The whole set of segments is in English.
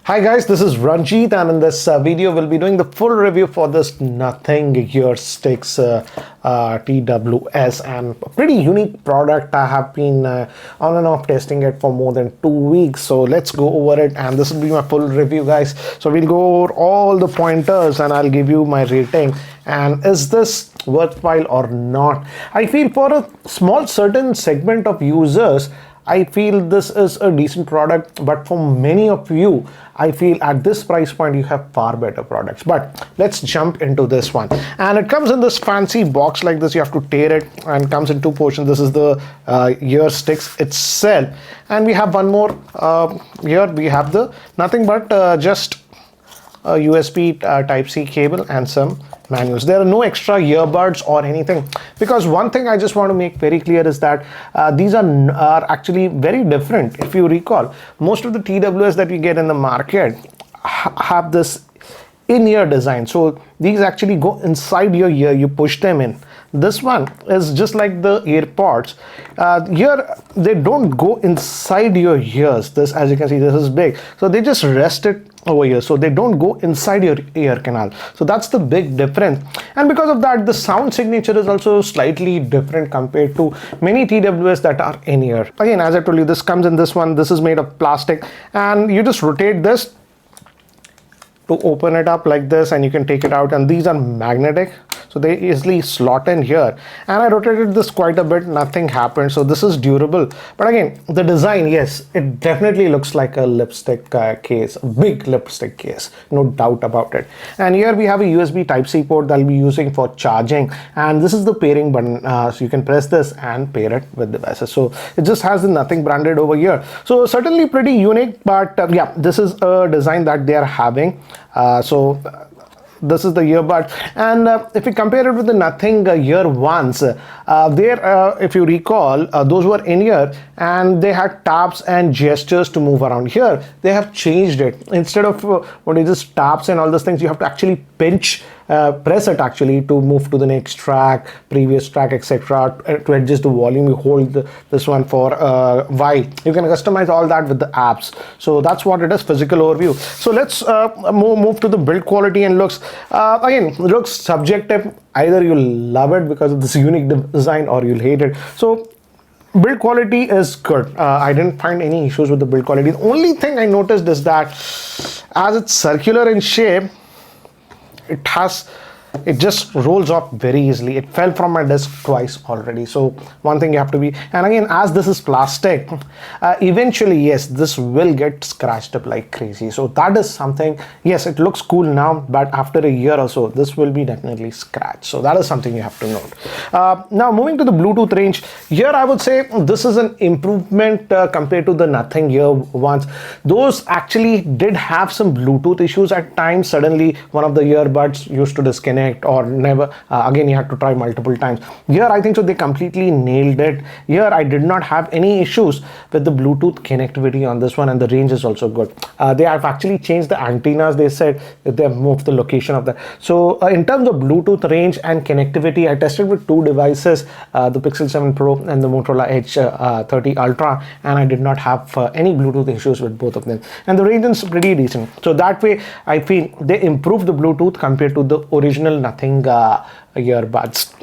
Hi guys, this is Ranjit, and in this video we'll be doing the full review for this Nothing Gear Sticks TWS, and a pretty unique product. I have been on and off testing it for more than 2 weeks, so let's go over it, and this will be my full review, guys. So we'll go over all the pointers and I'll give you my rating, and is this worthwhile or not. I feel for a small certain segment of users, I feel this is a decent product, but for many of you, I feel at this price point you have far better products. But let's jump into this one, and it comes in this fancy box like this. You have to tear it, and comes in two portions. This is the ear sticks itself, and we have one more here. We have the nothing but just a USB Type-C cable and some manuals. There are no extra earbuds or anything, because one thing I just want to make very clear is that these are actually very different. If you recall, most of the TWS that we get in the market have this in-ear design, so these actually go inside your ear. You push them in. This one is just like the AirPods. Here they don't go inside your ears. This, as you can see, this is big, so they just rest it over here, so they don't go inside your ear canal. So that's the big difference, and because of that, the sound signature is also slightly different compared to many TWS that are in ear. Again, as I told you, this comes in this one. This is made of plastic, and you just rotate this to open it up like this, and you can take it out, and these are magnetic, so they easily slot in here. And I rotated this quite a bit, nothing happened, so this is durable. But again, the design, yes, it definitely looks like a lipstick case, a big lipstick case, no doubt about it. And here we have a USB Type-C port that I'll be using for charging, and this is the pairing button, so you can press this and pair it with devices. So it just has the Nothing branded over here, so certainly pretty unique. But yeah, this is a design that they are having. This is the earbud, and if we compare it with the Nothing ear ones, if you recall, those were in ear and they had taps and gestures to move around. Here they have changed it. Instead of what is just taps and all those things, you have to actually pinch, press it actually to move to the next track, previous track, etc. To adjust the volume, you hold this one for while. You can customize all that with the apps. So that's what it is, physical overview. So let's move to the build quality and looks. Again, looks subjective. Either you'll love it because of this unique design, or you'll hate it. So build quality is good. I didn't find any issues with the build quality. The only thing I noticed is that as it's circular in shape, it just rolls off very easily. It fell from my desk twice already. So one thing you have to be, and again, as this is plastic, eventually, yes, this will get scratched up like crazy. So that is something. Yes, it looks cool now, but after a year or so, this will be definitely scratched. So that is something you have to note. Now moving to the Bluetooth range, here I would say this is an improvement compared to the Nothing ear ones. Those actually did have some Bluetooth issues at times. Suddenly one of the earbuds used to disconnect, or never, again you have to try multiple times. Here I think so they completely nailed it. Here I did not have any issues with the Bluetooth connectivity on this one, and the range is also good. They have actually changed the antennas. They said that they have moved the location of that. So in terms of Bluetooth range and connectivity, I tested with two devices, the Pixel 7 Pro and the Motorola Edge 30 Ultra, and I did not have any Bluetooth issues with both of them, and the range is pretty decent. So that way I feel they improved the Bluetooth compared to the original Nothing earbuds.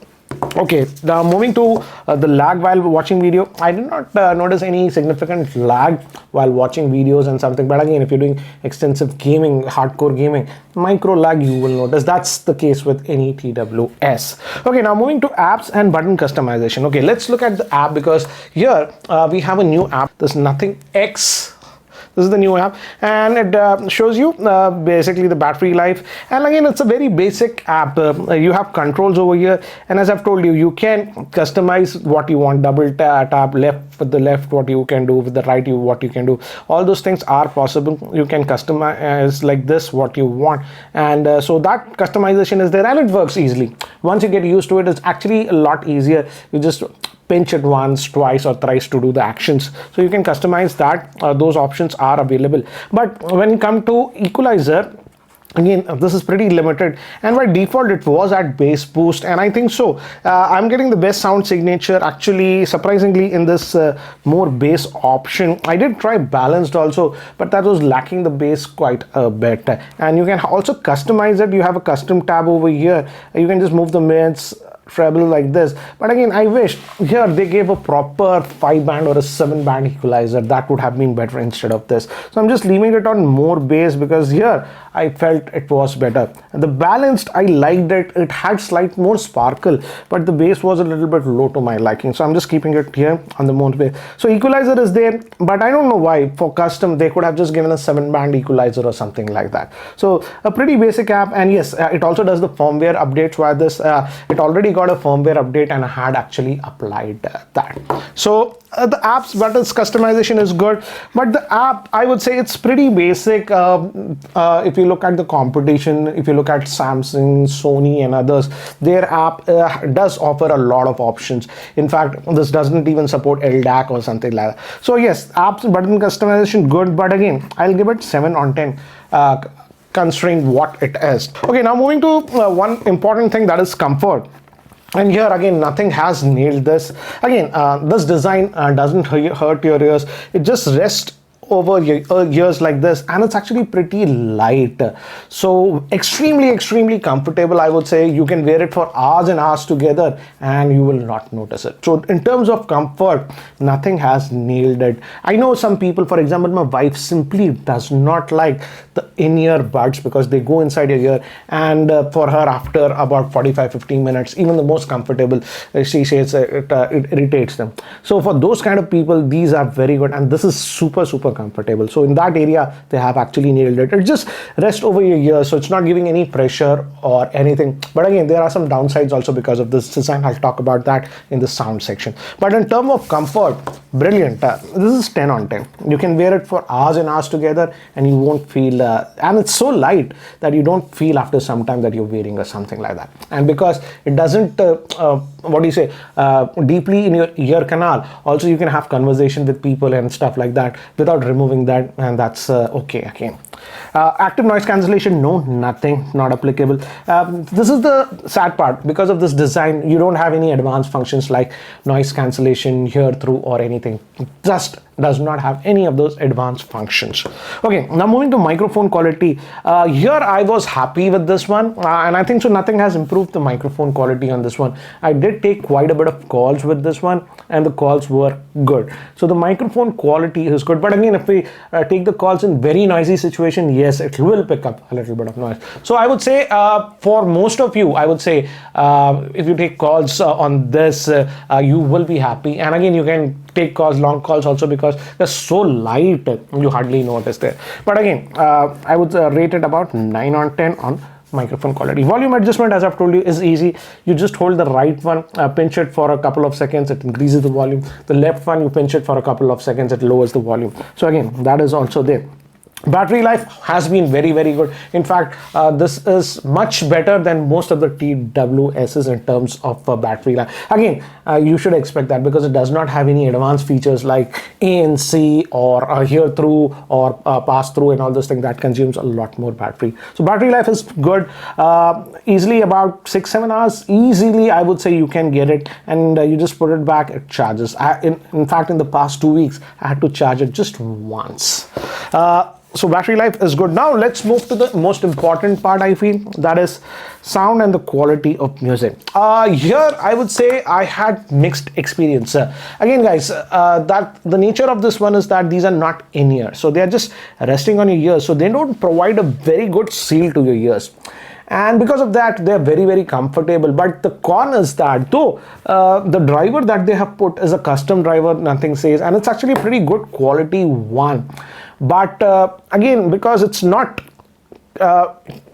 Okay, now moving to the lag while watching video. I did not notice any significant lag while watching videos and something, but again, if you're doing extensive gaming, hardcore gaming, micro lag you will notice. That's the case with any TWS. Okay, now moving to apps and button customization. Okay, let's look at the app, because here we have a new app. This Nothing X. This is the new app, and it shows you basically the battery life. And again, it's a very basic app. You have controls over here, and as I've told you, you can customize what you want. Double tap left with the left, what you can do with the right, what you can do. All those things are possible. You can customize like this what you want, and so that customization is there, and it works easily. Once you get used to it, it's actually a lot easier. You just pinch it once, twice, or thrice to do the actions. So you can customize that. Those options are available. But when you come to equalizer, Again, this is pretty limited, and by default it was at bass boost, and I think so I'm getting the best sound signature actually surprisingly in this more bass option. I did try balanced also, but that was lacking the bass quite a bit. And you can also customize it. You have a custom tab over here. You can just move the mids, treble like this. But again, I wish here they gave a proper 5-band or a 7-band equalizer. That would have been better instead of this. So I'm just leaving it on more bass because here I felt it was better. And the balanced, I liked it. It had slight more sparkle, but the bass was a little bit low to my liking. So I'm just keeping it here on the more bass. So equalizer is there, but I don't know why for custom they could have just given a 7-band equalizer or something like that. So a pretty basic app, and yes, it also does the firmware updates via this. It already got a firmware update and I had actually applied that. So the apps buttons customization is good, but the app, I would say it's pretty basic. If you look at the competition, if you look at Samsung, Sony and others, their app does offer a lot of options. In fact, this doesn't even support LDAC or something like that. So yes, apps button customization good, but again, I'll give it 7 on 10 considering what it is. Okay, now moving to one important thing, that is comfort. And here again, nothing has nailed this. Again, this design doesn't hurt your ears. It just rests over your ears like this, and it's actually pretty light, so extremely comfortable. I would say you can wear it for hours and hours together and you will not notice it. So in terms of comfort, nothing has nailed it. I know some people, for example my wife, simply does not like the in-ear buds because they go inside your ear, and for her after about 45-50 minutes, even the most comfortable, she says it irritates them. So for those kind of people, these are very good, and this is super comfortable. So in that area, they have actually nailed it. It just rests over your ears, so it's not giving any pressure or anything. But again, there are some downsides also because of this design. I'll talk about that in the sound section. But in terms of comfort, brilliant. This is 10 on 10. You can wear it for hours and hours together and you won't feel, and it's so light that you don't feel after some time that you're wearing or something like that. And because it doesn't, what do you say, deeply in your ear canal, also you can have conversation with people and stuff like that without removing that, and that's okay again. Active noise cancellation, no, nothing, not applicable. This is the sad part. Because of this design, you don't have any advanced functions like noise cancellation, hear through or anything. Just does not have any of those advanced functions. Okay, now moving to microphone quality. Here I was happy with this one, and I think so nothing has improved the microphone quality on this one. I did take quite a bit of calls with this one and the calls were good. So the microphone quality is good, but again, if we take the calls in very noisy situation, yes, it will pick up a little bit of noise. So I would say for most of you, I would say if you take calls on this, you will be happy. And again, you can take calls, long calls also, because they're so light, you hardly notice there. But again, I would rate it about 9 on 10 on microphone quality. Volume adjustment, as I've told you, is easy. You just hold the right one, pinch it for a couple of seconds, it increases the volume. The left one, you pinch it for a couple of seconds, it lowers the volume. So again, that is also there. Battery life has been very good. In fact, this is much better than most of the TWS's in terms of battery life. Again, you should expect that because it does not have any advanced features like ANC or hear through or pass through and all those things that consumes a lot more battery. So battery life is good. Easily about 6-7 hours easily, I would say you can get it, and you just put it back, it charges. In fact, in the past 2 weeks I had to charge it just once. So battery life is good. Now let's move to the most important part, I feel, that is sound and the quality of music. Here I would say I had mixed experience. Again guys, that the nature of this one is that these are not in-ear, so they are just resting on your ears, so they don't provide a very good seal to your ears. And because of that, they're very comfortable. But the con is that though the driver that they have put is a custom driver, nothing says, and it's actually a pretty good quality one. But again, because it's not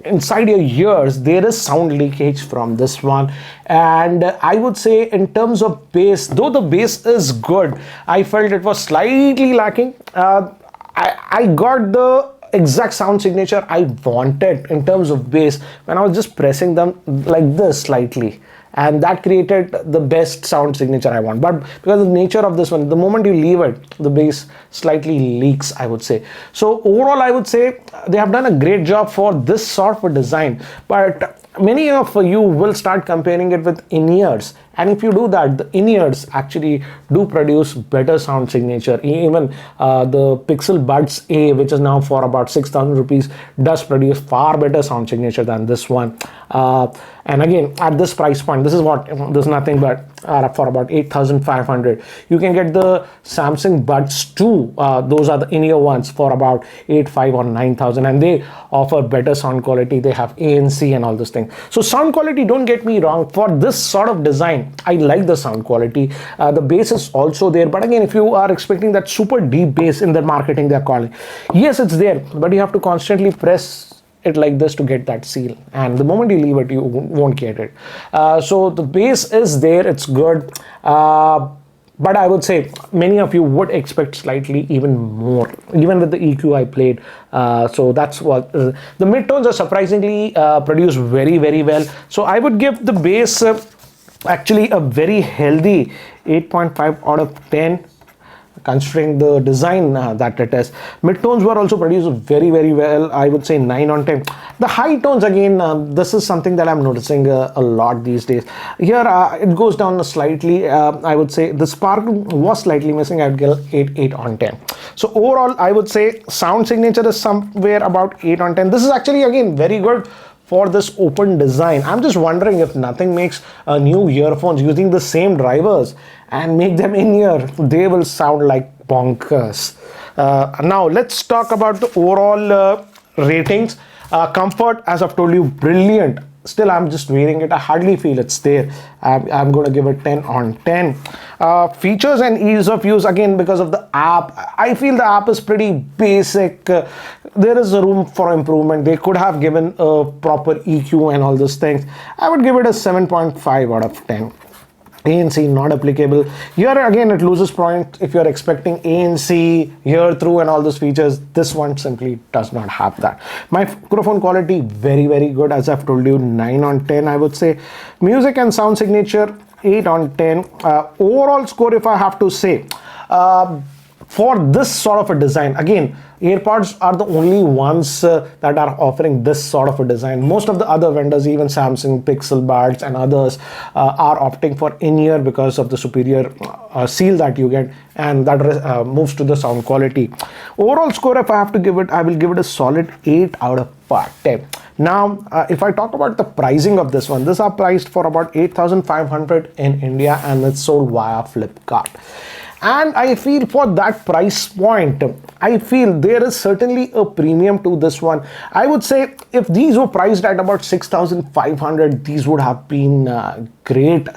inside your ears, there is sound leakage from this one. And I would say in terms of bass, though the bass is good, I felt it was slightly lacking. I got the exact sound signature I wanted in terms of bass when I was just pressing them like this slightly, and that created the best sound signature I want. But because of the nature of this one, the moment you leave it, the bass slightly leaks, I would say. So overall, I would say they have done a great job for this sort of a design, but many of you will start comparing it with in-ears, and if you do that, the in-ears actually do produce better sound signature. Even the Pixel Buds A, which is now for about 6,000 rupees, does produce far better sound signature than this one. And again, at this price point, this is nothing but for about 8,500. You can get the Samsung Buds 2. Those are the in-ear ones for about 8,500 or 9,000, and they offer better sound quality. They have ANC and all those things. So sound quality, don't get me wrong, for this sort of design, I like the sound quality. The bass is also there, but again, if you are expecting that super deep bass in their marketing, they're calling, yes, it's there, but you have to constantly press it like this to get that seal, and the moment you leave it, you won't get it. So the bass is there, it's good, but I would say many of you would expect slightly even more, even with the EQ I played. So that's what the midtones are surprisingly produced very, very well. So I would give the bass actually a very healthy 8.5 out of 10, considering the design that it is. Midtones were also produced very, very well. I would say 9 on 10. The high tones, again, this is something that I'm noticing a lot these days. Here, it goes down slightly. I would say the spark was slightly missing. I'd give 8 on 10. So overall, I would say sound signature is somewhere about 8 on 10. This is actually, again, very good for this open design. I'm just wondering if nothing makes new earphones using the same drivers and make them in-ear, they will sound like bonkers. Now let's talk about the overall ratings. Comfort, as I've told you, brilliant. Still, I'm just wearing it. I hardly feel it's there. I'm going to give it 10 on 10. Features and ease of use, again, because of the app, I feel the app is pretty basic. There is a room for improvement. They could have given a proper EQ and all those things. I would give it a 7.5 out of 10. ANC not applicable. Here again, it loses point if you're expecting ANC, hear through and all those features. This one simply does not have that. Microphone quality, very, very good. As I've told you, 9 on 10, I would say. Music and sound signature, 8 on 10. Overall score, if I have to say, for this sort of a design, again, AirPods are the only ones that are offering this sort of a design. Most of the other vendors, even Samsung, Pixel Buds and others, are opting for in-ear because of the superior seal that you get, and that moves to the sound quality. Overall score, if I have to give it, I will give it a solid 8 out of 10. Now, if I talk about the pricing of this one, these are priced for about 8,500 in India, and it's sold via Flipkart. And I feel for that price point, I feel there is certainly a premium to this one. I would say if these were priced at about 6,500, these would have been great,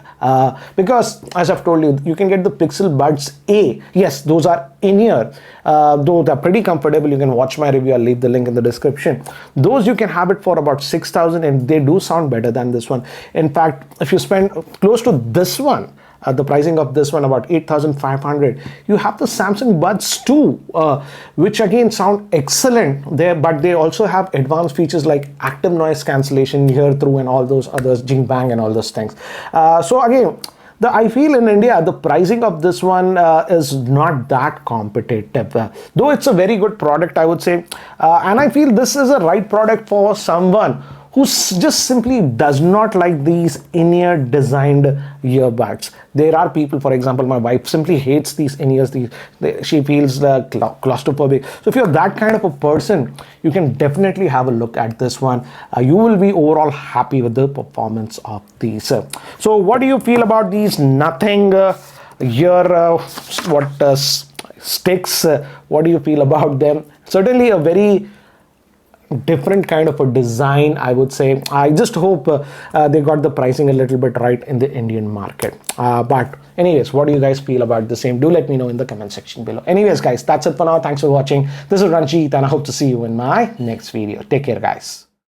because as I've told you, you can get the Pixel Buds A. Yes, those are in-ear, though they're pretty comfortable. You can watch my review. I'll leave the link in the description. Those you can have it for about 6,000, and they do sound better than this one. In fact, if you spend close to this one, the pricing of this one about 8,500, you have the Samsung Buds 2, which again sound excellent there, but they also have advanced features like active noise cancellation, hear through and all those others, jing bang and all those things. So again, I feel in India, the pricing of this one is not that competitive, though it's a very good product, I would say. And I feel this is a right product for someone who just simply does not like these in-ear designed earbuds. There are people, for example, my wife simply hates these in-ears. She feels claustrophobic. So if you're that kind of a person, you can definitely have a look at this one. You will be overall happy with the performance of these. So what do you feel about these nothing sticks? What do you feel about them? Certainly a very different kind of a design, I would say. I just hope they got the pricing a little bit right in the Indian market. But anyways, what do you guys feel about the same? Do let me know in the comment section below. Anyways, guys, that's it for now. Thanks for watching. This is Ranjit, and I hope to see you in my next video. Take care, guys.